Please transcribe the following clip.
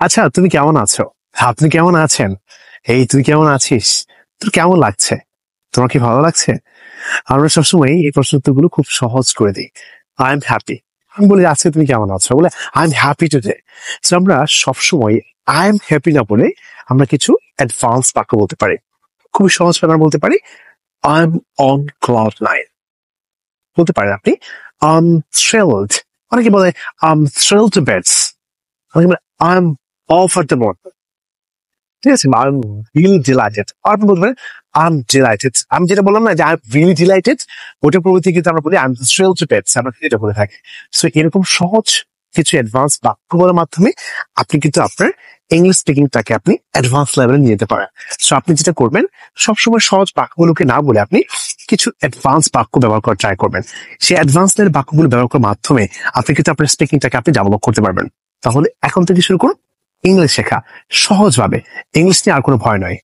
আচ্ছা, তুমি কেমন আছো? আপনি কেমন আছেন? এই তুই কেমন আছিস? তোর কেমন লাগছে? তোমার কি ভালো লাগছে? আমরা সবসময় এই প্রশ্ন উত্তরগুলো খুব সহজ করে দিই। I am happy. আমি বলি আজকে তুমি কেমন আছো? বলে আই এম হ্যাপি টুডে। আমরা সবসময় আই এম হ্যাপি না বলে আমরা কিছু অ্যাডভান্স বাক্য বলতে পারি। খুবই সহজ ভাবে আমরা বলতে পারি I am on cloud nine. বলতে পারেন আপনি আই এম থ্রিলড। অনেকে বলে I am thrilled two bets. অনেকে বলে I am all for the moon. ঠিক আছে, আই এম রিয়েলি ডিলাইটেড। আর আপনি বলতে পারেন আই এম ডিলাইটেড। আমি যেটা বললাম না যে আই এম রিয়েলি ডিলাইটেড, ওটার পরবর্তী কিন্তু আমরা বলি I am thrilled two bets. আমরা কিন্তু এটা বলে থাকি। সো এরকম সহজ কিছু অ্যাডভান্স বাক্য বলার মাধ্যমে আপনি কিন্তু আপনার ইংলিশ স্পিকিংটাকে আপনি অ্যাডভান্স লেভেলে নিয়ে যেতে পারেন। সো আপনি যেটা করবেন, সবসময় সহজ বাক্যগুলোকে না বলে আপনি কিছু অ্যাডভান্স বাক্য ব্যবহার করার ট্রাই করবেন। সেই অ্যাডভান্স লেভেলের বাক্যগুলো ব্যবহার করার মাধ্যমে আপনি কিন্তু আপনার স্পিকিংটাকে আপনি ডেভেলপ করতে পারবেন। তাহলে এখন থেকে শুরু করুন ইংলিশ শেখা সহজভাবে। ইংলিশ নিয়ে আর কোনো ভয় নয়।